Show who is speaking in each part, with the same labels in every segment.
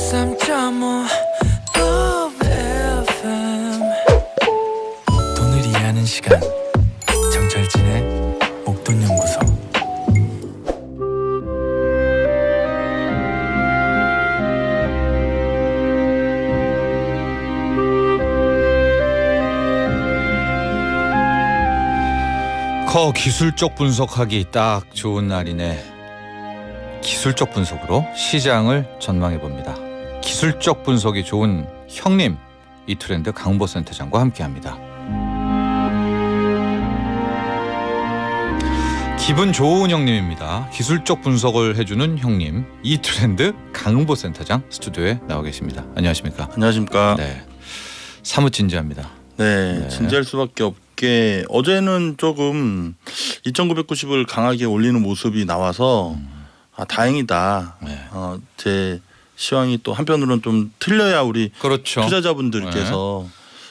Speaker 1: 103.5 FM 돈을 이해하는 시간 정철진의 목돈연구소.
Speaker 2: 기술적 분석하기 딱 좋은 날이네. 기술적 분석으로 시장을 전망해 봅니다. 기술적 분석이 좋은 형님 이트렌드 강보 센터장과 함께합니다. 기분 좋은 형님입니다. 기술적 분석을 해주는 형님 이트렌드 강보 센터장 스튜디오에 나와 계십니다. 안녕하십니까?
Speaker 3: 안녕하십니까?
Speaker 2: 네, 사뭇 진지합니다.
Speaker 3: 네, 진지할 수밖에 없게 어제는 조금 2,990을 강하게 올리는 모습이 나와서 다행이다.
Speaker 2: 네.
Speaker 3: 제 시황이 또 한편으로는 좀 틀려야 우리
Speaker 2: 그렇죠.
Speaker 3: 투자자분들께서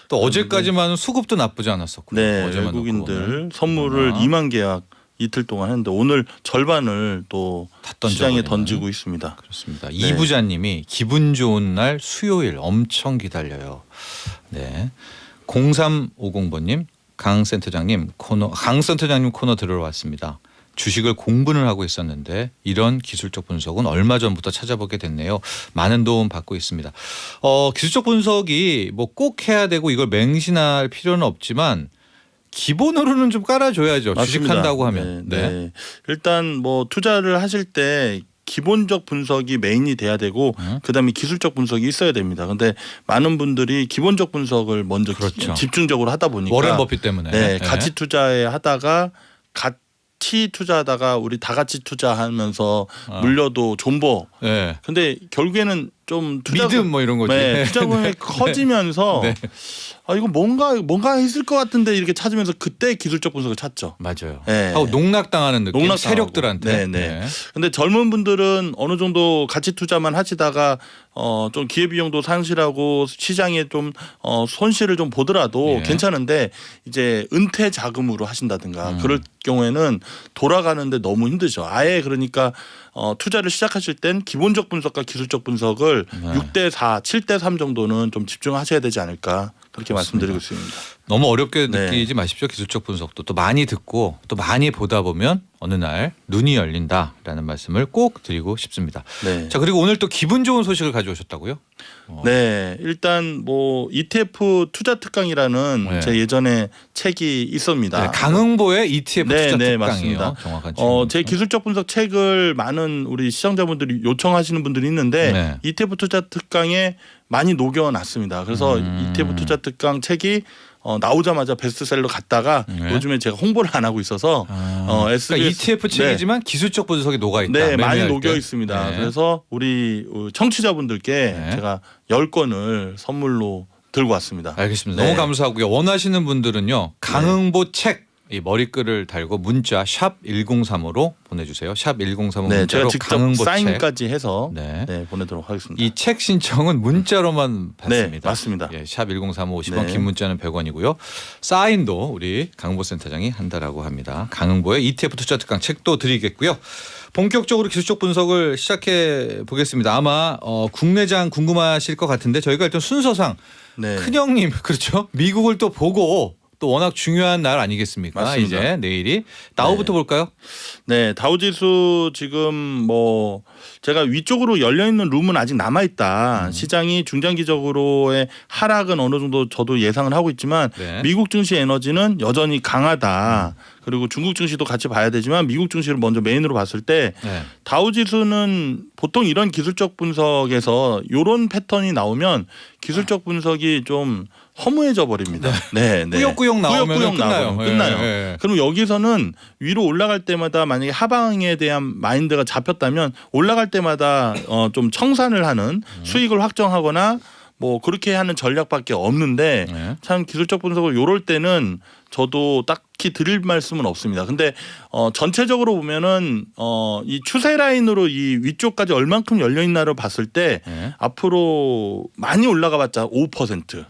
Speaker 2: 또 어제까지만 수급도 나쁘지 않았었고요.
Speaker 3: 네,
Speaker 2: 어제만
Speaker 3: 외국인들 선물을 2만 계약 이틀 동안 했는데 오늘 절반을 또 시장에 던지고 있습니다.
Speaker 2: 그렇습니다.
Speaker 3: 네.
Speaker 2: 이부자님이 기분 좋은 날 수요일 엄청 기다려요. 네, 0350번님 강 센터장님 코너 들어왔습니다. 주식을 공부를 하고 있었는데 이런 기술적 분석은 얼마 전부터 찾아보게 됐네요. 많은 도움 받고 있습니다. 기술적 분석이 뭐 꼭 해야 되고 이걸 맹신할 필요는 없지만 기본으로는 좀 깔아줘야죠.
Speaker 3: 맞습니다.
Speaker 2: 주식한다고 하면.
Speaker 3: 네. 일단 뭐 투자를 하실 때 기본적 분석이 메인이 돼야 되고 그다음에 기술적 분석이 있어야 됩니다. 근데 많은 분들이 기본적 분석을 먼저
Speaker 2: 그렇죠.
Speaker 3: 집중적으로 하다 보니까
Speaker 2: 워렌 버핏 때문에
Speaker 3: 네, 가치 투자에 하다가 가치 투자하다가 우리 다 같이 투자하면서 물려도 존버.
Speaker 2: 네.
Speaker 3: 근데 결국에는 좀
Speaker 2: 믿음 뭐 이런 거지.
Speaker 3: 네, 투자금이 커지면서
Speaker 2: 네.
Speaker 3: 이거 뭔가 있을 것 같은데 이렇게 찾으면서 그때 기술적 분석을 찾죠.
Speaker 2: 맞아요.
Speaker 3: 네.
Speaker 2: 하고 농락당하는 느낌.
Speaker 3: 농락당하고.
Speaker 2: 세력들한테.
Speaker 3: 네. 근데 젊은 분들은 어느 정도 가치 투자만 하시다가 좀 기회비용도 상실하고 시장에 좀 손실을 좀 보더라도
Speaker 2: 예.
Speaker 3: 괜찮은데 이제 은퇴 자금으로 하신다든가 그럴 경우에는 돌아가는데 너무 힘들죠. 아예 그러니까 투자를 시작하실 땐 기본적 분석과 기술적 분석을 6대4, 7대3 정도는 좀 집중하셔야 되지 않을까 그렇게 말씀드리고 있습니다.
Speaker 2: 너무 어렵게
Speaker 3: 네.
Speaker 2: 느끼지 마십시오. 기술적 분석도 또 많이 듣고 또 많이 보다 보면 어느 날 눈이 열린다라는 말씀을 꼭 드리고 싶습니다.
Speaker 3: 네.
Speaker 2: 자, 그리고 오늘 또 기분 좋은 소식을 가져오셨다고요?
Speaker 3: 네, 일단 뭐 ETF 투자 특강이라는
Speaker 2: 네.
Speaker 3: 제 예전에 책이 있습니다.
Speaker 2: 네, 강흥보의 ETF
Speaker 3: 네,
Speaker 2: 투자
Speaker 3: 네,
Speaker 2: 특강이에요.
Speaker 3: 맞습니다.
Speaker 2: 정확한
Speaker 3: 제 기술적 분석 책을 많은 우리 시청자분들이 요청하시는 분들이 있는데
Speaker 2: 네.
Speaker 3: ETF 투자 특강에 많이 녹여놨습니다. 그래서 ETF 투자 특강 책이 나오자마자 베스트셀러 갔다가
Speaker 2: 네.
Speaker 3: 요즘에 제가 홍보를 안 하고 있어서 SBS
Speaker 2: 그러니까 ETF 책이지만 기술적 분석이 녹아 있다.
Speaker 3: 네, 많이
Speaker 2: 매매할
Speaker 3: 녹여
Speaker 2: 때.
Speaker 3: 있습니다.
Speaker 2: 네.
Speaker 3: 그래서 우리 청취자분들께
Speaker 2: 네.
Speaker 3: 제가 10권을 선물로 들고 왔습니다.
Speaker 2: 알겠습니다.
Speaker 3: 네.
Speaker 2: 너무 감사하고요. 원하시는 분들은요. 강흥보 책 이 머리글을 달고 문자 샵 1035로 보내주세요. 샵 1035
Speaker 3: 네,
Speaker 2: 문자로
Speaker 3: 제가 직접
Speaker 2: 강흥보
Speaker 3: 사인까지 해서
Speaker 2: 네.
Speaker 3: 보내도록 하겠습니다.
Speaker 2: 이 책 신청은 문자로만 받습니다.
Speaker 3: 네, 맞습니다.
Speaker 2: 예, 샵 1035 50원
Speaker 3: 네.
Speaker 2: 긴 문자는 100원이고요. 사인도 우리 강흥보 센터장이 한다라고 합니다. 강흥보의 ETF 투자 특강 책도 드리겠고요. 본격적으로 기술적 분석을 시작해 보겠습니다. 아마 국내장 궁금하실 것 같은데 저희가 일단 순서상
Speaker 3: 네.
Speaker 2: 큰형님 그렇죠. 미국을 또 보고 또 워낙 중요한 날 아니겠습니까?
Speaker 3: 맞습니다.
Speaker 2: 이제 내일이 다우부터 볼까요?
Speaker 3: 네, 다우지수 지금 뭐 제가 위쪽으로 열려 있는 룸은 아직 남아 있다. 시장이 중장기적으로의 하락은 어느 정도 저도 예상을 하고 있지만
Speaker 2: 네.
Speaker 3: 미국 증시 에너지는 여전히 강하다. 그리고 중국 증시도 같이 봐야 되지만 미국 증시를 먼저 메인으로 봤을 때
Speaker 2: 네.
Speaker 3: 다우지수는 보통 이런 기술적 분석에서 이런 패턴이 나오면 기술적 분석이 좀 허무해져 버립니다. 네, 네.
Speaker 2: 꾸역꾸역 나오면 끝나요.
Speaker 3: 끝나요.
Speaker 2: 예.
Speaker 3: 그럼 여기서는 위로 올라갈 때마다 만약에 하방에 대한 마인드가 잡혔다면 올라갈 때마다 좀 청산을 하는 수익을 확정하거나 뭐 그렇게 하는 전략밖에 없는데
Speaker 2: 네.
Speaker 3: 참 기술적 분석을 요럴 때는 저도 딱히 드릴 말씀은 없습니다. 근데 전체적으로 보면은 이 추세 라인으로 이 위쪽까지 얼만큼 열려 있나를 봤을 때
Speaker 2: 네.
Speaker 3: 앞으로 많이 올라가 봤자 5%.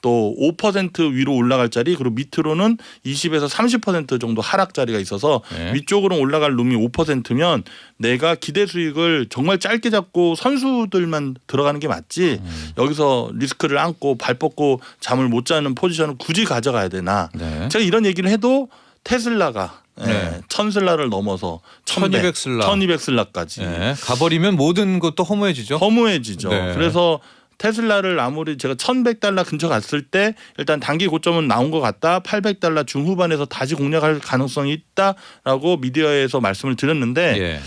Speaker 3: 또 5% 위로 올라갈 자리 그리고 밑으로는 20에서 30% 정도 하락 자리가 있어서
Speaker 2: 네.
Speaker 3: 위쪽으로 올라갈 룸이 5%면 내가 기대 수익을 정말 짧게 잡고 선수들만 들어가는 게 맞지 여기서 리스크를 안고 발 뻗고 잠을 못 자는 포지션을 굳이 가져가야 되나.
Speaker 2: 네.
Speaker 3: 제가 이런 얘기를 해도 테슬라가
Speaker 2: 네.
Speaker 3: 1000슬라를 넘어서
Speaker 2: 1200슬라.
Speaker 3: 1200슬라까지
Speaker 2: 네. 가버리면 모든 것도 허무해지죠.
Speaker 3: 허무해지죠.
Speaker 2: 네.
Speaker 3: 그래서 테슬라를 아무리 제가 $1100 근처 갔을 때 일단 단기 고점은 나온 것 같다. $800 중후반에서 다시 공략할 가능성이 있다라고 미디어에서 말씀을 드렸는데
Speaker 2: 예.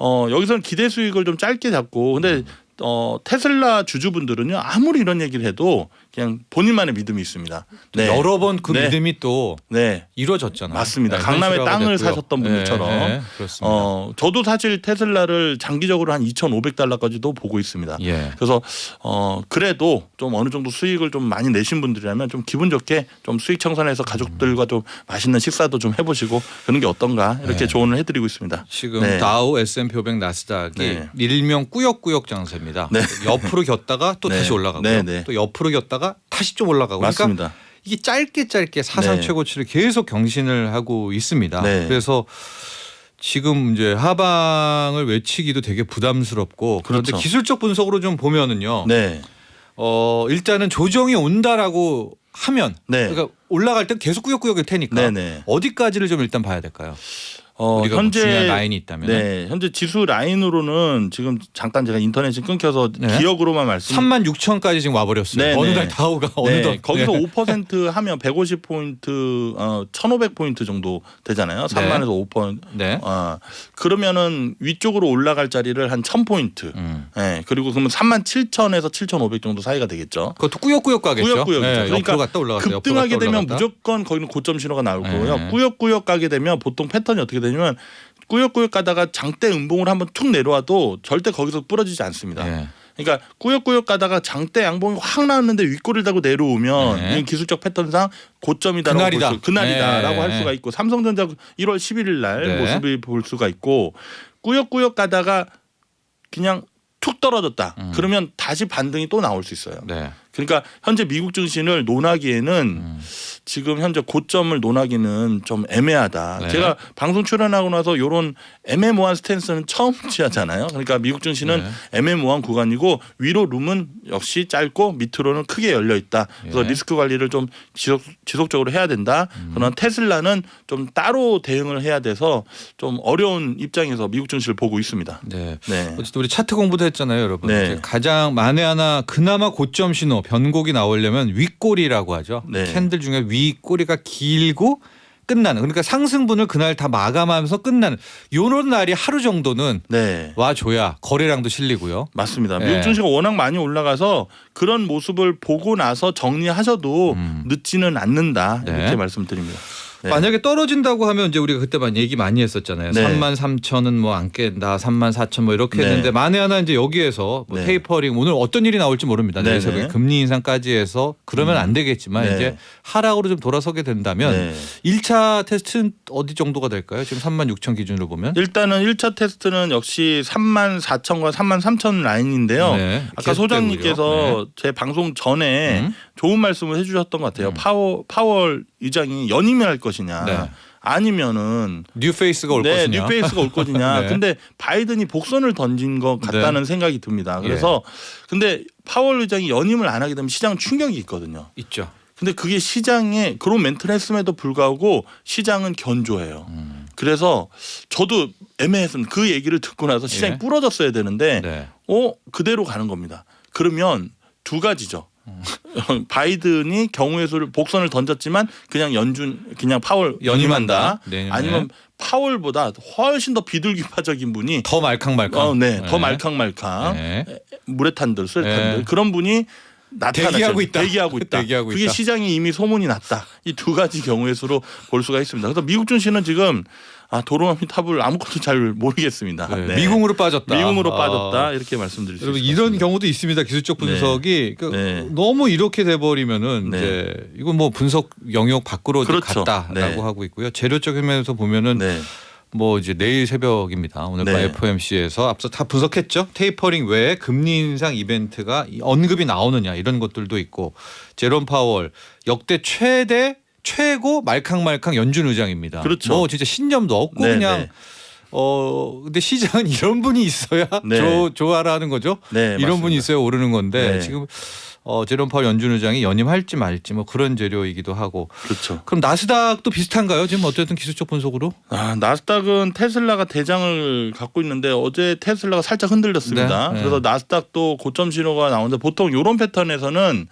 Speaker 3: 여기서는 기대 수익을 좀 짧게 잡고 근데 테슬라 주주분들은요 아무리 이런 얘기를 해도 그냥 본인만의 믿음이 있습니다. 네.
Speaker 2: 여러 번 그
Speaker 3: 네.
Speaker 2: 믿음이 또
Speaker 3: 네.
Speaker 2: 이루어졌잖아요.
Speaker 3: 맞습니다.
Speaker 2: 네,
Speaker 3: 강남에
Speaker 2: 현실화가
Speaker 3: 땅을
Speaker 2: 됐고요.
Speaker 3: 사셨던 분들처럼
Speaker 2: 네, 그렇습니다.
Speaker 3: 저도 사실 테슬라를 장기적으로 한 $2,500까지도 보고 있습니다.
Speaker 2: 예.
Speaker 3: 그래서 그래도 좀 어느 정도 수익을 좀 많이 내신 분들이라면 좀 기분 좋게 좀 수익 청산해서 가족들과 좀 맛있는 식사도 좀 해보시고 그런 게 어떤가 이렇게
Speaker 2: 네.
Speaker 3: 조언을 해드리고 있습니다.
Speaker 2: 지금
Speaker 3: 네.
Speaker 2: 다우, S&P 500, 나스닥이
Speaker 3: 네.
Speaker 2: 일명 꾸역꾸역 장세입니다.
Speaker 3: 네.
Speaker 2: 옆으로 겼다가 또
Speaker 3: 네.
Speaker 2: 다시 올라가고요.
Speaker 3: 네, 네.
Speaker 2: 또 옆으로 겼다가 다시 좀 올라가고. 그러니까
Speaker 3: 맞습니다.
Speaker 2: 이게 짧게 사상
Speaker 3: 네.
Speaker 2: 최고치를 계속 경신을 하고 있습니다.
Speaker 3: 네.
Speaker 2: 그래서 지금 이제 하방을 외치기도 되게 부담스럽고 그런데
Speaker 3: 그렇죠.
Speaker 2: 기술적 분석으로 좀 보면은요.
Speaker 3: 네.
Speaker 2: 일단은 조정이 온다라고 하면
Speaker 3: 네.
Speaker 2: 그러니까 올라갈 때 계속 꾸역꾸역일 테니까
Speaker 3: 네, 네.
Speaker 2: 어디까지를 좀 일단 봐야 될까요? 우리가 뭐 중요한 라인이 있다면
Speaker 3: 네, 현재 지수 라인으로는 지금 잠깐 제가 인터넷이 끊겨서
Speaker 2: 네.
Speaker 3: 기억으로만 말씀.
Speaker 2: 36,000까지 지금 와버렸어요.
Speaker 3: 네,
Speaker 2: 어느
Speaker 3: 네.
Speaker 2: 날 다우가 어느덧
Speaker 3: 네, 거기서
Speaker 2: 네.
Speaker 3: 5% 하면 150포인트, 1,500포인트 정도 되잖아요. 3만에서 5%.
Speaker 2: 네.
Speaker 3: 그러면은 위쪽으로 올라갈 자리를 한 1,000포인트. 네, 그리고 그러면 37,000에서 7,500 정도 사이가 되겠죠.
Speaker 2: 그것도 꾸역꾸역 가겠죠.
Speaker 3: 꾸역꾸역이죠.
Speaker 2: 네,
Speaker 3: 그러니까
Speaker 2: 옆으로 갔다 올라갔다.
Speaker 3: 급등하게 되면
Speaker 2: 올라갔다.
Speaker 3: 무조건 거기는 고점 신호가 나올 거고요.
Speaker 2: 네.
Speaker 3: 꾸역꾸역 가게 되면 보통 패턴이 어떻게 되냐면 꾸역꾸역 가다가 장대 음봉을 한번 툭 내려와도 절대 거기서 부러지지 않습니다.
Speaker 2: 네.
Speaker 3: 그러니까 꾸역꾸역 가다가 장대 양봉이 확 나왔는데 윗꼬리를 달고 내려오면
Speaker 2: 네.
Speaker 3: 이건 기술적 패턴상 고점이다라고
Speaker 2: 그날이다.
Speaker 3: 볼 수, 그날이다라고
Speaker 2: 네.
Speaker 3: 할 수가 있고 삼성전자 1월 11일 날
Speaker 2: 네.
Speaker 3: 모습을 볼 수가 있고 꾸역꾸역 가다가 그냥 툭 떨어졌다. 그러면 다시 반등이 또 나올 수 있어요.
Speaker 2: 네.
Speaker 3: 그러니까 현재 미국 증시를 논하기에는 지금 현재 고점을 논하기는 좀 애매하다.
Speaker 2: 네.
Speaker 3: 제가 방송 출연하고 나서 이런 애매모호한 스탠스는 처음 취하잖아요. 그러니까 미국 증시는
Speaker 2: 네.
Speaker 3: 애매모호한 구간이고 위로 룸은 역시 짧고 밑으로는 크게 열려 있다. 그래서
Speaker 2: 네.
Speaker 3: 리스크 관리를 좀 지속적으로 해야 된다. 그러나 테슬라는 좀 따로 대응을 해야 돼서 좀 어려운 입장에서 미국 증시를 보고 있습니다.
Speaker 2: 네.
Speaker 3: 네.
Speaker 2: 어쨌든 우리 차트 공부도 했잖아요, 여러분.
Speaker 3: 네.
Speaker 2: 이제 가장 만에 하나 그나마 고점 신호 변곡이 나오려면 윗꼬리라고 하죠.
Speaker 3: 네.
Speaker 2: 캔들 중에 윗꼬리가 길고 끝나는 그러니까 상승분을 그날 다 마감하면서 끝나는 요런 날이 하루 정도는
Speaker 3: 네.
Speaker 2: 와줘야 거래량도 실리고요.
Speaker 3: 맞습니다.
Speaker 2: 네.
Speaker 3: 미국 증시가 워낙 많이 올라가서 그런 모습을 보고 나서 정리하셔도 늦지는 않는다.
Speaker 2: 네.
Speaker 3: 이렇게 말씀드립니다. 네.
Speaker 2: 만약에 떨어진다고 하면 이제 우리가 그때 얘기 많이 했었잖아요.
Speaker 3: 네.
Speaker 2: 33,000은 뭐 안 깬다, 34,000 뭐 이렇게
Speaker 3: 네.
Speaker 2: 했는데 만에 하나 이제 여기에서 뭐
Speaker 3: 네.
Speaker 2: 테이퍼링 오늘 어떤 일이 나올지 모릅니다.
Speaker 3: 네,
Speaker 2: 내일
Speaker 3: 네.
Speaker 2: 금리 인상까지 해서 그러면 안 되겠지만
Speaker 3: 네.
Speaker 2: 이제 하락으로 좀 돌아서게 된다면
Speaker 3: 네.
Speaker 2: 1차 테스트는 어디 정도가 될까요? 지금 36,000 기준으로 보면.
Speaker 3: 일단은 1차 테스트는 역시 34,000과 33,000 라인인데요.
Speaker 2: 네.
Speaker 3: 아까
Speaker 2: 계속되고요.
Speaker 3: 소장님께서 제 방송 전에 좋은 말씀을 해주셨던 것 같아요. 파월 의장이 연임을 할 것이냐.
Speaker 2: 네.
Speaker 3: 아니면은
Speaker 2: 뉴페이스가 올
Speaker 3: 네,
Speaker 2: 것이냐.
Speaker 3: 뉴페이스가 올 거냐.
Speaker 2: 네.
Speaker 3: 근데 바이든이 복선을 던진 것 같다는 생각이 듭니다. 그래서 근데 파월 의장이 연임을 안 하게 되면 시장 충격이 있거든요.
Speaker 2: 있죠.
Speaker 3: 근데 그게 시장에 그런 멘트를 했음에도 불구하고 시장은 견조해요. 그래서 저도 애매했습니다. 그 얘기를 듣고 나서 시장이
Speaker 2: 예.
Speaker 3: 부러졌어야 되는데
Speaker 2: 네.
Speaker 3: 그대로 가는 겁니다. 그러면 두 가지죠. 바이든이 경우의 수를 복선을 던졌지만 그냥 파월 연임한다.
Speaker 2: 네.
Speaker 3: 아니면 파월보다 훨씬 더 비둘기파적인 분이
Speaker 2: 더 말캉말캉.
Speaker 3: 더 말캉말캉
Speaker 2: 네.
Speaker 3: 물에 탄들 술에 탄들
Speaker 2: 네.
Speaker 3: 그런 분이
Speaker 2: 대기하고 있다.
Speaker 3: 대기하고 있다.
Speaker 2: 대기하고
Speaker 3: 그게
Speaker 2: 있다.
Speaker 3: 시장이 이미 소문이 났다. 이 두 가지 경우의 수로 볼 수가 있습니다. 그래서 미국 증시는 지금 도로마미탑을 아무것도 잘 모르겠습니다.
Speaker 2: 네.
Speaker 3: 네.
Speaker 2: 미궁으로 빠졌다.
Speaker 3: 미국으로 빠졌다 이렇게 말씀드릴 수
Speaker 2: 여러분
Speaker 3: 있습니다.
Speaker 2: 이런 경우도 있습니다. 기술적 분석이 그러니까
Speaker 3: 네.
Speaker 2: 너무 이렇게 돼버리면은
Speaker 3: 네.
Speaker 2: 이제 이건 뭐 분석 영역 밖으로
Speaker 3: 그렇죠.
Speaker 2: 갔다라고
Speaker 3: 네.
Speaker 2: 하고 있고요. 재료적 면에서 보면은
Speaker 3: 네.
Speaker 2: 뭐 이제 내일 새벽입니다. 오늘 밤
Speaker 3: 네.
Speaker 2: FOMC에서 앞서 다 분석했죠. 테이퍼링 외에 금리 인상 이벤트가 언급이 나오느냐 이런 것들도 있고 제롬 파월 역대 최고 말캉말캉 연준 의장입니다.
Speaker 3: 그렇죠.
Speaker 2: 뭐 진짜 신념도 없고
Speaker 3: 네,
Speaker 2: 그냥
Speaker 3: 네.
Speaker 2: 근데 시장은 이런 분이 있어야
Speaker 3: 네.
Speaker 2: 좋아라는 거죠.
Speaker 3: 네,
Speaker 2: 이런
Speaker 3: 맞습니다.
Speaker 2: 분이 있어야 오르는 건데
Speaker 3: 네.
Speaker 2: 지금 제롬 파월 연준 의장이 연임할지 말지 뭐 그런 재료이기도 하고.
Speaker 3: 그렇죠.
Speaker 2: 그럼 나스닥도 비슷한가요? 지금 어쨌든 기술적 분석으로?
Speaker 3: 나스닥은 테슬라가 대장을 갖고 있는데 어제 테슬라가 살짝 흔들렸습니다.
Speaker 2: 네, 네.
Speaker 3: 그래서 나스닥도 고점 신호가 나오는데 보통 이런 패턴에서는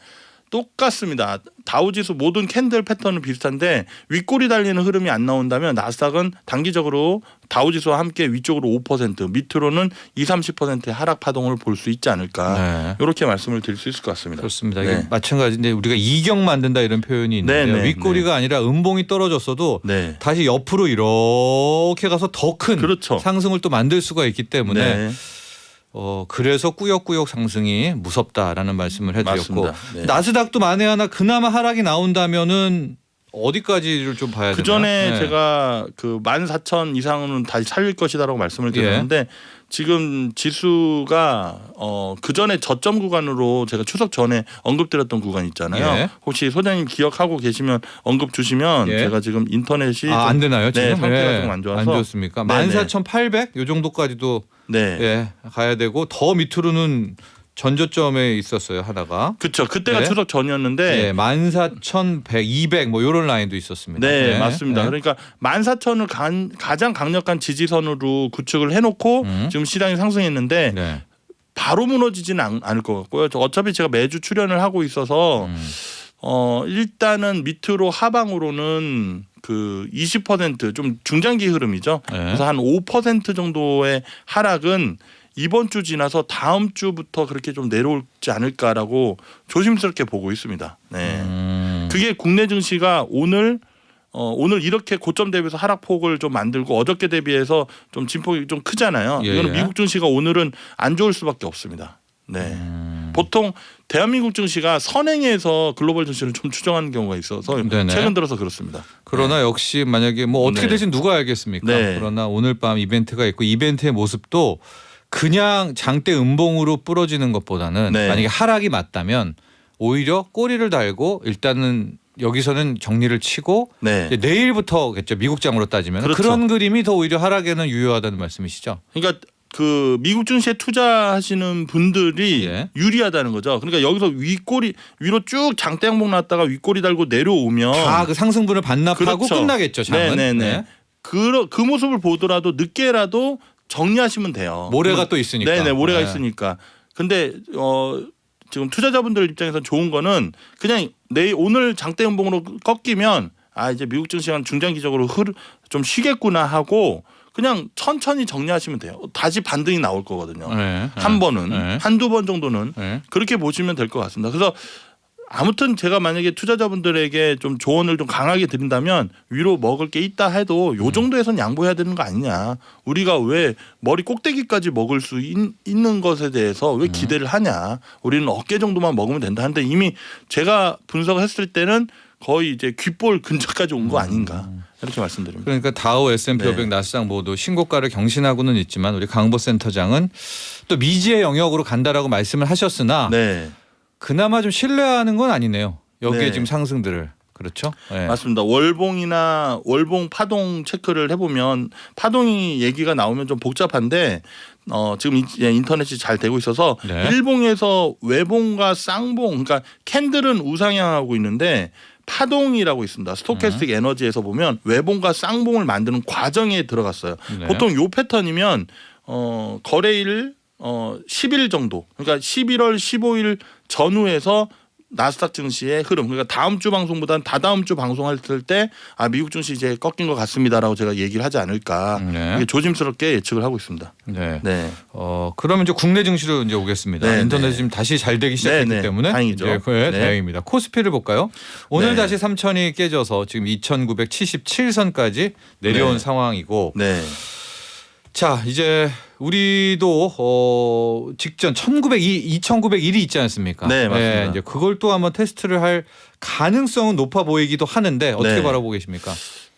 Speaker 3: 똑같습니다. 다우지수 모든 캔들 패턴은 비슷한데 윗골이 달리는 흐름이 안 나온다면 나스닥은 단기적으로 다우지수와 함께 위쪽으로 5% 밑으로는 20-30%의 하락 파동을 볼 수 있지 않을까.
Speaker 2: 네.
Speaker 3: 이렇게 말씀을 드릴 수 있을 것 같습니다.
Speaker 2: 그렇습니다.
Speaker 3: 네.
Speaker 2: 이게 마찬가지인데 우리가 이경 만든다 이런 표현이 있는데요.
Speaker 3: 네, 네,
Speaker 2: 윗꼬리가 아니라 음봉이 떨어졌어도
Speaker 3: 네.
Speaker 2: 다시 옆으로 이렇게 가서 더 큰
Speaker 3: 그렇죠.
Speaker 2: 상승을 또 만들 수가 있기 때문에
Speaker 3: 네.
Speaker 2: 그래서 꾸역꾸역 상승이 무섭다라는 말씀을 해드렸고
Speaker 3: 맞습니다. 네.
Speaker 2: 나스닥도 만에 하나 그나마 하락이 나온다면은 어디까지를 좀 봐야 되나요?
Speaker 3: 그 전에
Speaker 2: 네.
Speaker 3: 제가 그 14,000 이상은 다시 살릴 것이다라고 말씀을 드렸는데 지금 지수가 그 전에 저점 구간으로 제가 추석 전에 언급드렸던 구간 있잖아요.
Speaker 2: 예.
Speaker 3: 혹시 소장님 기억하고 계시면 언급 주시면
Speaker 2: 예.
Speaker 3: 제가 지금 인터넷이
Speaker 2: 안 되나요 지금?
Speaker 3: 네, 상태가 좀 안 좋아서
Speaker 2: 안 좋습니까?
Speaker 3: 네네.
Speaker 2: 14,800 요 정도까지도
Speaker 3: 네.
Speaker 2: 예, 가야 되고 더 밑으로는 전저점에 있었어요 하나가.
Speaker 3: 그렇죠. 그때가
Speaker 2: 네.
Speaker 3: 추석 전이었는데
Speaker 2: 예, 14,100, 200 뭐 이런 라인도 있었습니다.
Speaker 3: 네, 맞습니다.
Speaker 2: 네.
Speaker 3: 그러니까 14,000을 가장 강력한 지지선으로 구축을 해놓고 지금 시장이 상승했는데
Speaker 2: 네.
Speaker 3: 바로 무너지지는 않을 것 같고요. 어차피 제가 매주 출연을 하고 있어서 일단은 밑으로 하방으로는 그 20%좀 중장기 흐름이죠.
Speaker 2: 네.
Speaker 3: 그래서 한 5% 정도의 하락은 이번 주 지나서 다음 주부터 그렇게 좀 내려올지 않을까라고 조심스럽게 보고 있습니다. 네. 그게 국내 증시가 오늘 이렇게 고점 대비해서 하락폭을 좀 만들고 어저께 대비해서 좀 진폭이 좀 크잖아요.
Speaker 2: 예,
Speaker 3: 이거는
Speaker 2: 예.
Speaker 3: 미국 증시가 오늘은 안 좋을 수밖에 없습니다. 네. 보통 대한민국 증시가 선행해서 글로벌 증시를 좀 추정하는 경우가 있어서
Speaker 2: 네네.
Speaker 3: 최근 들어서 그렇습니다.
Speaker 2: 그러나 역시 만약에 뭐 어떻게
Speaker 3: 네.
Speaker 2: 될지 누가 알겠습니까?
Speaker 3: 네.
Speaker 2: 그러나 오늘 밤 이벤트가 있고 이벤트의 모습도 그냥 장대 음봉으로 부러지는 것보다는
Speaker 3: 네.
Speaker 2: 만약에 하락이 맞다면 오히려 꼬리를 달고 일단은 여기서는 정리를 치고
Speaker 3: 네.
Speaker 2: 이제 내일부터겠죠. 미국장으로 따지면
Speaker 3: 그렇죠.
Speaker 2: 그런 그림이 더 오히려 하락에는 유효하다는 말씀이시죠?
Speaker 3: 그러니까 그 미국 증시에 투자하시는 분들이
Speaker 2: 예.
Speaker 3: 유리하다는 거죠. 그러니까 여기서 위로 쭉 장대 양봉 났다가 윗꼬리 달고 내려오면
Speaker 2: 다 그 상승분을 반납하고
Speaker 3: 그렇죠.
Speaker 2: 끝나겠죠. 장은.
Speaker 3: 네네네.
Speaker 2: 네.
Speaker 3: 그 모습을 보더라도 늦게라도 정리하시면 돼요.
Speaker 2: 모래가 또 있으니까.
Speaker 3: 네네, 모래가
Speaker 2: 네.
Speaker 3: 있으니까. 근데 지금 투자자분들 입장에서 좋은 거는 그냥 오늘 장대 음봉으로 꺾이면 이제 미국 증시가 중장기적으로 좀 쉬겠구나 하고 그냥 천천히 정리하시면 돼요. 다시 반등이 나올 거거든요.
Speaker 2: 네.
Speaker 3: 한 번은
Speaker 2: 네.
Speaker 3: 한두 번 정도는
Speaker 2: 네.
Speaker 3: 그렇게 보시면 될 것 같습니다. 그래서 아무튼 제가 만약에 투자자분들에게 좀 조언을 좀 강하게 드린다면 위로 먹을 게 있다 해도 요 정도에선 양보해야 되는 거 아니냐. 우리가 왜 머리 꼭대기까지 먹을 수 있는 것에 대해서 왜 기대를 하냐. 우리는 어깨 정도만 먹으면 된다 하는데 이미 제가 분석했을 때는 거의 이제 귓볼 근처까지 온 거 아닌가. 이렇게 말씀드립니다.
Speaker 2: 그러니까 다우, S&P 500,
Speaker 3: 네.
Speaker 2: 나스닥 모두 신고가를 경신하고는 있지만 우리 강보 센터장은 또 미지의 영역으로 간다라고 말씀을 하셨으나
Speaker 3: 네.
Speaker 2: 그나마 좀 신뢰하는 건 아니네요. 여기에
Speaker 3: 네.
Speaker 2: 지금 상승들을. 그렇죠? 네.
Speaker 3: 맞습니다. 월봉 파동 체크를 해보면 파동이 얘기가 나오면 좀 복잡한데 지금 인터넷이 잘 되고 있어서
Speaker 2: 네.
Speaker 3: 일봉에서 외봉과 쌍봉 그러니까 캔들은 우상향하고 있는데 파동이라고 있습니다. 스토캐스틱 에너지에서 보면 외봉과 쌍봉을 만드는 과정에 들어갔어요.
Speaker 2: 네.
Speaker 3: 보통 요 패턴이면 거래일 10일 정도 그러니까 11월 15일 전후에서 나스닥 증시의 흐름 그러니까 다음 주 방송보다는 다다음 주 방송할 때 미국 증시 이제 꺾인 것 같습니다라고 제가 얘기를 하지 않을까
Speaker 2: 네.
Speaker 3: 이게 조심스럽게 예측을 하고 있습니다.
Speaker 2: 네.
Speaker 3: 네.
Speaker 2: 그러면 이제 국내 증시로 이제 오겠습니다.
Speaker 3: 네,
Speaker 2: 인터넷이
Speaker 3: 네.
Speaker 2: 지금 다시 잘 되기 시작했기
Speaker 3: 네, 네.
Speaker 2: 때문에
Speaker 3: 다행이죠.
Speaker 2: 이제 네,
Speaker 3: 네.
Speaker 2: 다행입니다. 코스피를 볼까요? 오늘
Speaker 3: 네.
Speaker 2: 다시 3,000이 깨져서 지금 2,977선까지 내려온
Speaker 3: 네.
Speaker 2: 상황이고
Speaker 3: 네.
Speaker 2: 자 이제 우리도 직전 2,901이 있지 않습니까?
Speaker 3: 네, 맞습니다.
Speaker 2: 이제 그걸 또 한번 테스트를 할 가능성은 높아 보이기도 하는데 어떻게
Speaker 3: 네.
Speaker 2: 바라보고 계십니까?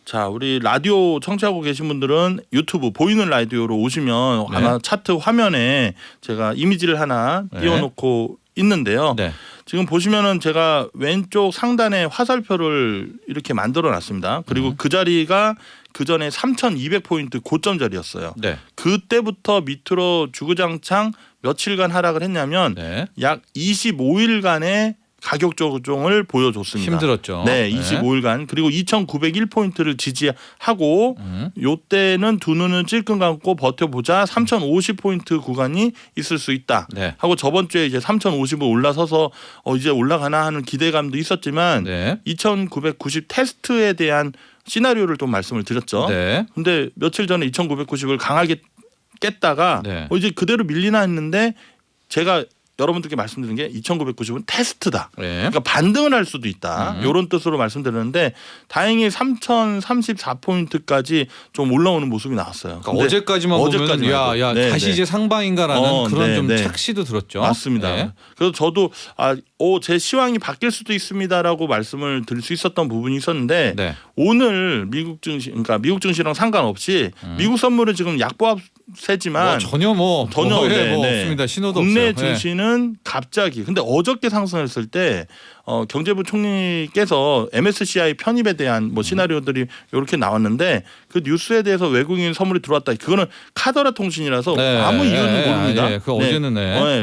Speaker 3: 자, 우리 라디오 청취하고 계신 분들은 유튜브 보이는 라디오로 오시면
Speaker 2: 네.
Speaker 3: 아마 차트 화면에 제가 이미지를 하나
Speaker 2: 네.
Speaker 3: 띄워놓고 있는데요.
Speaker 2: 네.
Speaker 3: 지금 보시면은 제가 왼쪽 상단에 화살표를 이렇게 만들어 놨습니다. 그리고 그 자리가 그 전에 3,200포인트 고점 자리였어요.
Speaker 2: 네.
Speaker 3: 그때부터 밑으로 주구장창 며칠간 하락을 했냐면
Speaker 2: 네.
Speaker 3: 약 25일간의 가격 조정을 보여줬습니다.
Speaker 2: 힘들었죠.
Speaker 3: 네, 25일간 그리고 2,901포인트를 지지하고 요때는 두 눈을 찔끔 감고 버텨보자 3,050포인트 구간이 있을 수 있다
Speaker 2: 네.
Speaker 3: 하고 저번 주에 이제 3,050을 올라서서 이제 올라가나 하는 기대감도 있었지만
Speaker 2: 네.
Speaker 3: 2,990 테스트에 대한 시나리오를 좀 말씀을 드렸죠.
Speaker 2: 네.
Speaker 3: 근데 며칠 전에 2,990을 강하게 깼다가
Speaker 2: 네.
Speaker 3: 이제 그대로 밀리나 했는데 제가 여러분들께 말씀드린 게 2,990은 테스트다.
Speaker 2: 네.
Speaker 3: 그러니까 반등을 할 수도 있다. 이런 뜻으로 말씀드렸는데 다행히 3,034포인트까지 좀 올라오는 모습이 나왔어요.
Speaker 2: 그러니까 어제까지만 보면 야
Speaker 3: 네,
Speaker 2: 다시
Speaker 3: 네.
Speaker 2: 이제 상방인가라는 그런
Speaker 3: 네,
Speaker 2: 좀
Speaker 3: 네.
Speaker 2: 착시도 들었죠.
Speaker 3: 맞습니다.
Speaker 2: 네.
Speaker 3: 그래서 저도 제 시황이 바뀔 수도 있습니다라고 말씀을 드릴 수 있었던 부분이 있었는데
Speaker 2: 네.
Speaker 3: 오늘 미국 증시, 그러니까 미국 증시랑 상관없이 미국 선물은 지금 약보합세지만
Speaker 2: 전혀
Speaker 3: 네,
Speaker 2: 없습니다. 신호도
Speaker 3: 국내
Speaker 2: 없어요.
Speaker 3: 증시는 갑자기 근데 어저께 상승했을 때 경제부 총리께서 MSCI 편입에 대한 뭐 시나리오들이 이렇게 나왔는데 그 뉴스에 대해서 외국인 선물이 들어왔다. 그거는 카더라 통신이라서
Speaker 2: 네.
Speaker 3: 아무 이유는 모릅니다.
Speaker 2: 그 어제는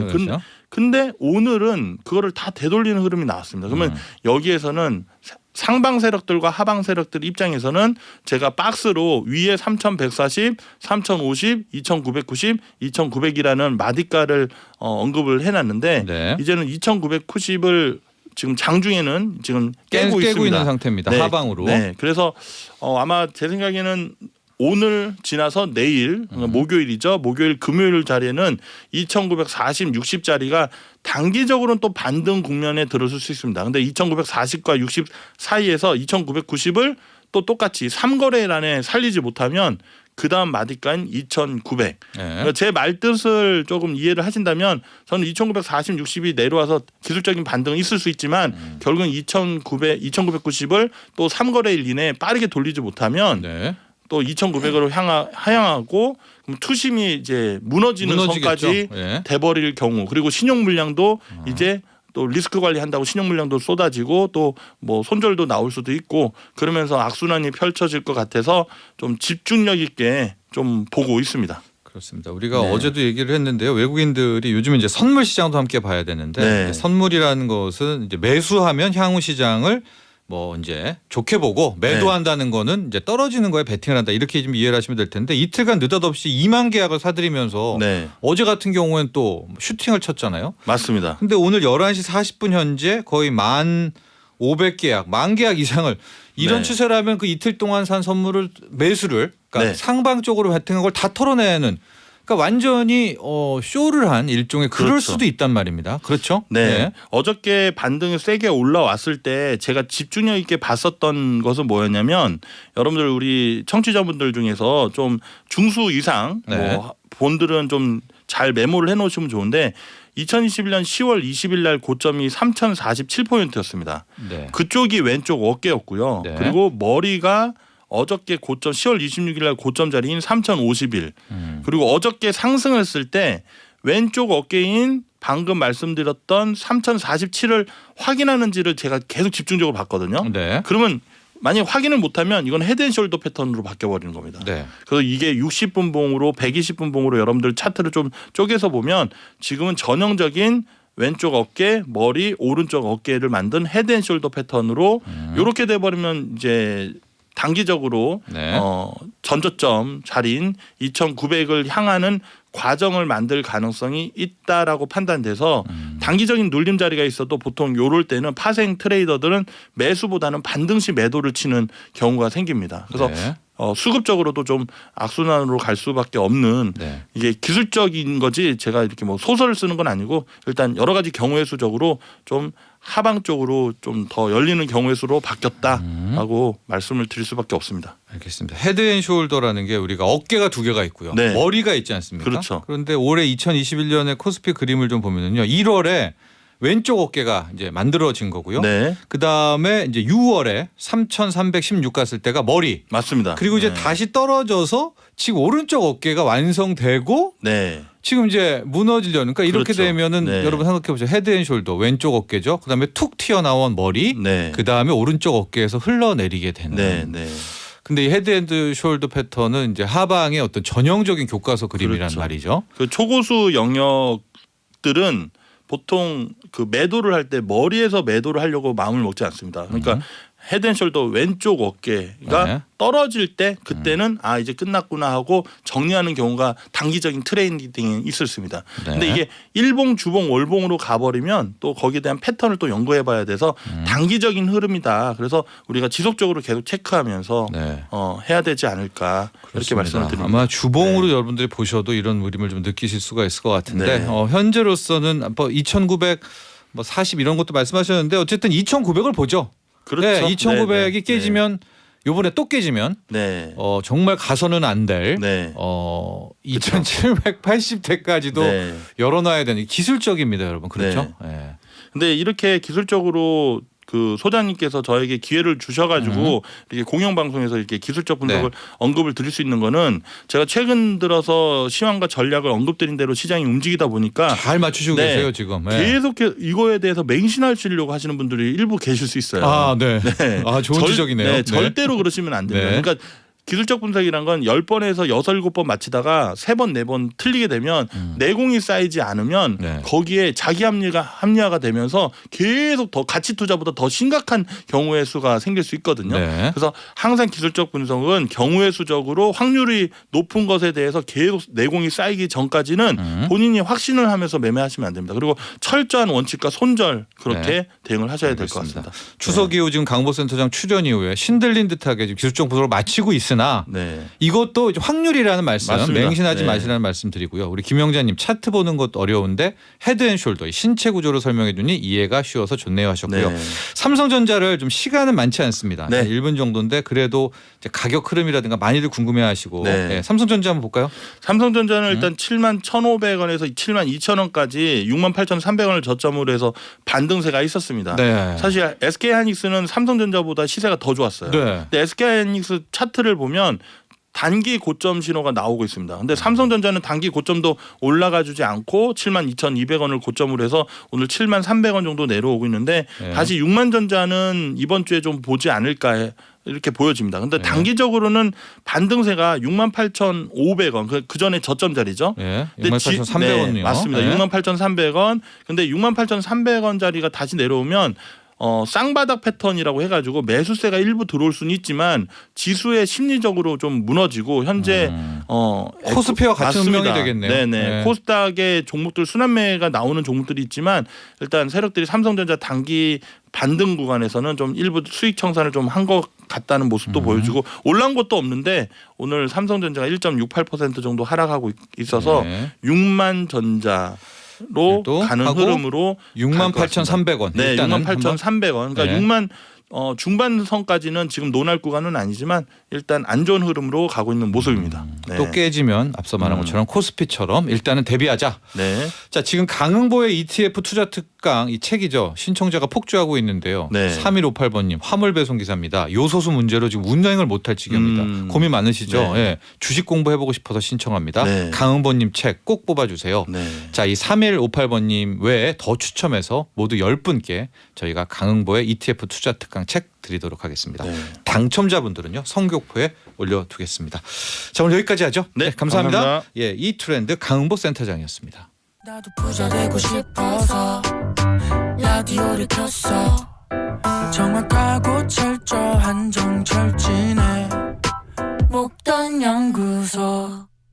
Speaker 2: 그렇죠.
Speaker 3: 근데 오늘은 그거를 다 되돌리는 흐름이 나왔습니다. 그러면 여기에서는 상방 세력들과 하방 세력들 입장에서는 제가 박스로 위에 3,140, 3,050, 2,990, 2,900이라는 마디가를 언급을 해놨는데
Speaker 2: 네.
Speaker 3: 이제는 2,990을 지금 장중에는 지금 깨고 있습니다.
Speaker 2: 있는 상태입니다.
Speaker 3: 네.
Speaker 2: 하방으로.
Speaker 3: 네. 그래서 아마 제 생각에는 오늘 지나서 내일 목요일이죠. 목요일 금요일 자리에는 2,940, 60자리가 단기적으로는 또 반등 국면에 들어설 수 있습니다. 근데 2,940과 60 사이에서 2,990을 또 똑같이 3거래란에 살리지 못하면 그 다음 마디가인 2,900.
Speaker 2: 네.
Speaker 3: 그러니까 제 말뜻을 조금 이해를 하신다면 저는 2,940, 60이 내려와서 기술적인 반등은 있을 수 있지만 결국은 2,990을 또 3거래일 이내에 빠르게 돌리지 못하면
Speaker 2: 네.
Speaker 3: 또 2,900으로 하향하고 그럼 투심이 이제 무너지는 선까지 돼버릴 경우 그리고 신용 물량도 이제 또 리스크 관리한다고 신용 물량도 쏟아지고 또 뭐 손절도 나올 수도 있고 그러면서 악순환이 펼쳐질 것 같아서 좀 집중력 있게 좀 보고 있습니다.
Speaker 2: 그렇습니다. 우리가 어제도 얘기를 했는데요. 외국인들이 요즘 이제 선물 시장도 함께 봐야 되는데 선물이라는 것은 이제 매수하면 향후 시장을 뭐 이제 좋게 보고 매도한다는 거는 이제 떨어지는 거에 베팅을 한다 이렇게 좀 이해를 하시면 될 텐데 이틀간 느닷없이 2만 계약을 사들이면서 어제 같은 경우에는 또 슈팅을 쳤잖아요.
Speaker 3: 맞습니다.
Speaker 2: 근데 오늘 11시 40분 현재 거의 1,500계약, 10,000계약 이상을 이런 추세라면 그 이틀 동안 산 선물을 매수를 그러니까 상방 쪽으로 베팅한 걸 다 털어내는 그러니까 완전히 쇼를 한 일종의 그럴 수도 있단 말입니다. 그렇죠?
Speaker 3: 네. 어저께 반등이 세게 올라왔을 때 제가 집중력 있게 봤었던 것은 뭐였냐면 여러분들 우리 청취자분들 중에서 좀 중수 이상 뭐 본들은 좀 잘 메모를 해놓으시면 좋은데 2021년 10월 20일 날 고점이 3,047포인트였습니다. 그쪽이 왼쪽 어깨였고요. 그리고 머리가 어저께 고점 10월 26일 날 고점 자리인 3,051 그리고 어저께 상승했을 때 왼쪽 어깨인 방금 말씀드렸던 3,047을 확인하는지를 제가 계속 집중적으로 봤거든요. 그러면 만약 확인을 못하면 이건 헤드앤숄더 패턴으로 바뀌어버리는 겁니다. 그래서 이게 60분 봉으로 120분 봉으로 여러분들 차트를 좀 쪼개서 보면 지금은 전형적인 왼쪽 어깨, 머리, 오른쪽 어깨를 만든 헤드앤숄더 패턴으로 이렇게 돼버리면 이제 단기적으로 전저점 자리인 2,900을 향하는 과정을 만들 가능성이 있다라고 판단돼서 단기적인 눌림 자리가 있어도 보통 요럴 때는 파생 트레이더들은 매수보다는 반등시 매도를 치는 경우가 생깁니다. 그래서 수급적으로도 좀 악순환으로 갈 수밖에 없는 이게 기술적인 거지 제가 이렇게 뭐 소설을 쓰는 건 아니고 일단 여러 가지 경우의 수적으로 좀 하방 쪽으로 좀 더 열리는 경우의 수로 바뀌었다라고 말씀을 드릴 수밖에 없습니다.
Speaker 2: 알겠습니다. 헤드앤숄더라는 게 우리가 어깨가 두 개가 있고요. 머리가 있지 않습니까?
Speaker 3: 그렇죠.
Speaker 2: 그런데 올해 2021년에 코스피 그림을 좀 보면요. 1월에 왼쪽 어깨가 이제 만들어진 거고요.
Speaker 3: 네.
Speaker 2: 그 다음에 이제 6월에 3,316 갔을 때가 머리.
Speaker 3: 맞습니다.
Speaker 2: 그리고 이제
Speaker 3: 네.
Speaker 2: 다시 떨어져서 지금 오른쪽 어깨가 완성되고
Speaker 3: 네.
Speaker 2: 지금 이제 무너지려는. 그러니까 이렇게
Speaker 3: 그렇죠.
Speaker 2: 되면은
Speaker 3: 네.
Speaker 2: 여러분 생각해 보세요. 헤드앤숄더 왼쪽 어깨죠. 그 다음에 툭 튀어나온 머리.
Speaker 3: 네.
Speaker 2: 그 다음에 오른쪽 어깨에서 흘러내리게 되는.
Speaker 3: 네. 네.
Speaker 2: 근데 이 헤드앤숄더 패턴은 이제 하방의 어떤 전형적인 교과서 그림이란
Speaker 3: 그렇죠.
Speaker 2: 말이죠.
Speaker 3: 그 초고수 영역들은 보통 그 매도를 할 때 머리에서 매도를 하려고 마음을 먹지 않습니다. 그러니까 헤드앤숄더 왼쪽 어깨가
Speaker 2: 네.
Speaker 3: 떨어질 때 그때는 아 이제 끝났구나 하고 정리하는 경우가 단기적인 트레이닝이 있을 수 있습니다.
Speaker 2: 네.
Speaker 3: 근데 이게 일봉, 주봉, 월봉으로 가버리면 또 거기에 대한 패턴을 또 연구해봐야 돼서 단기적인 흐름이다. 그래서 우리가 지속적으로 계속 체크하면서
Speaker 2: 네.
Speaker 3: 해야 되지 않을까 이렇게
Speaker 2: 그렇습니다.
Speaker 3: 말씀을 드립니다.
Speaker 2: 아마 주봉으로
Speaker 3: 네.
Speaker 2: 여러분들이 보셔도 이런 그림을 좀 느끼실 수가 있을 것 같은데
Speaker 3: 네.
Speaker 2: 현재로서는 뭐 2,940 이런 것도 말씀하셨는데 어쨌든 2,900을 보죠.
Speaker 3: 그렇죠.
Speaker 2: 네, 2,900이
Speaker 3: 네, 네.
Speaker 2: 깨지면 요번에 또 깨지면
Speaker 3: 네.
Speaker 2: 정말 가서는 안 될
Speaker 3: 네.
Speaker 2: 2,780대까지도
Speaker 3: 네.
Speaker 2: 열어놔야 되는 기술적입니다, 여러분. 그렇죠? 네.
Speaker 3: 근데 이렇게 기술적으로 그 소장님께서 저에게 기회를 주셔가지고 이렇게 공영방송에서 이렇게 기술적 분석을 언급을 드릴 수 있는 거는 제가 최근 들어서 시황과 전략을 언급드린 대로 시장이 움직이다 보니까
Speaker 2: 잘 맞추시고
Speaker 3: 네.
Speaker 2: 계세요 지금. 네.
Speaker 3: 계속 이거에 대해서 맹신하시려고 하시는 분들이 일부 계실 수 있어요.
Speaker 2: 아, 네.
Speaker 3: 네.
Speaker 2: 아, 좋은 지적이네요.
Speaker 3: 네,
Speaker 2: 네.
Speaker 3: 절대로 그러시면 안 됩니다.
Speaker 2: 네.
Speaker 3: 그러니까 기술적 분석이란 건 10번에서 6, 7번 마치다가 3번, 4번 틀리게 되면 내공이 쌓이지 않으면
Speaker 2: 네.
Speaker 3: 거기에 자기 합리화가 되면서 계속 더 가치 투자보다 더 심각한 경우의 수가 생길 수 있거든요.
Speaker 2: 네.
Speaker 3: 그래서 항상 기술적 분석은 경우의 수적으로 확률이 높은 것에 대해서 계속 내공이 쌓이기 전까지는 본인이 확신을 하면서 매매하시면 안 됩니다. 그리고 철저한 원칙과 손절 그렇게
Speaker 2: 네.
Speaker 3: 대응을 하셔야 될 것
Speaker 2: 알겠습니다.
Speaker 3: 같습니다.
Speaker 2: 추석 이후 지금 강보센터장 출연 이후에 신들린 듯하게 지금 기술적 분석을 마치고 있으나
Speaker 3: 네.
Speaker 2: 이것도 이제 확률이라는 말씀,
Speaker 3: 맞습니다.
Speaker 2: 맹신하지
Speaker 3: 네.
Speaker 2: 마시라는 말씀 드리고요. 우리 김영자님 차트 보는 것도 어려운데 헤드앤숄더 신체 구조로 설명해 주니 이해가 쉬워서 좋네요 하셨고요.
Speaker 3: 네.
Speaker 2: 삼성전자를 좀 시간은 많지 않습니다.
Speaker 3: 네.
Speaker 2: 1분 정도인데 그래도 이제 가격 흐름이라든가 많이들 궁금해하시고
Speaker 3: 네.
Speaker 2: 삼성전자 한번 볼까요?
Speaker 3: 삼성전자는 일단 71,500원에서 72,000원까지 68,300원을 저점으로 해서 반등세가 있었습니다.
Speaker 2: 네.
Speaker 3: 사실 SK하이닉스는 삼성전자보다 시세가 더 좋았어요.
Speaker 2: 네.
Speaker 3: 근데 SK하이닉스 차트를 보면 단기 고점 신호가 나오고 있습니다. 근데 삼성전자는 단기 고점도 올라가 주지 않고 72,200원을 고점으로 해서 오늘 73,300원 정도 내려오고 있는데
Speaker 2: 네.
Speaker 3: 다시 6만전자는 이번 주에 좀 보지 않을까 이렇게 보여집니다. 근데
Speaker 2: 네.
Speaker 3: 단기적으로는 반등세가 68,500원 그 전에 저점 자리죠.
Speaker 2: 예.
Speaker 3: 근데
Speaker 2: 68,300원이요.
Speaker 3: 네, 맞습니다. 68,300원. 근데 68,300원짜리가 다시 내려오면 쌍바닥 패턴이라고 해가지고 매수세가 일부 들어올 수는 있지만 지수에 심리적으로 좀 무너지고 현재
Speaker 2: 코스피와 같은
Speaker 3: 맞습니다.
Speaker 2: 운명이 되겠네요.
Speaker 3: 네네.
Speaker 2: 네.
Speaker 3: 코스닥의 종목들 순환매가 나오는 종목들이 있지만 일단 세력들이 삼성전자 단기 반등 구간에서는 좀 일부 수익 청산을 좀 한 것 같다는 모습도 보여주고 올라온 것도 없는데 오늘 삼성전자가 1.68% 정도 하락하고 있어서
Speaker 2: 네.
Speaker 3: 6만 전자 로 가는
Speaker 2: 하고
Speaker 3: 흐름으로
Speaker 2: 68,300원.
Speaker 3: 네,
Speaker 2: 일단은
Speaker 3: 68,300원. 그러니까
Speaker 2: 네.
Speaker 3: 6만 중반선까지는 지금 논할 구간은 아니지만 일단 안 좋은 흐름으로 가고 있는 모습입니다. 네.
Speaker 2: 또 깨지면 앞서 말한 것처럼 코스피처럼 일단은 대비하자.
Speaker 3: 네.
Speaker 2: 자, 지금 강흥보의 ETF 투자 특강 이 책이죠. 신청자가 폭주하고 있는데요.
Speaker 3: 네.
Speaker 2: 3158번님 화물 배송 기사입니다. 요소수 문제로 지금 운영을 못할 지경입니다. 고민 많으시죠?
Speaker 3: 네.
Speaker 2: 예. 주식 공부해보고 싶어서 신청합니다.
Speaker 3: 네.
Speaker 2: 강흥보님 책 꼭 뽑아주세요.
Speaker 3: 네.
Speaker 2: 자, 이 3158번님 외에 더 추첨해서 모두 10분께 저희가 강흥보의 ETF 투자 특강 책 드리도록 하겠습니다.
Speaker 3: 네.
Speaker 2: 당첨자분들은요 성교포에 올려두겠습니다. 자, 오늘 여기까지 하죠.
Speaker 3: 네,
Speaker 2: 감사합니다.
Speaker 3: 감사합니다.
Speaker 2: 예, 이 트렌드 강흥보 센터장이었습니다.
Speaker 1: 나도 부자 되고 싶어서 라디오를 켰어. 정확하고 철저한 정철진의 목돈 연구소.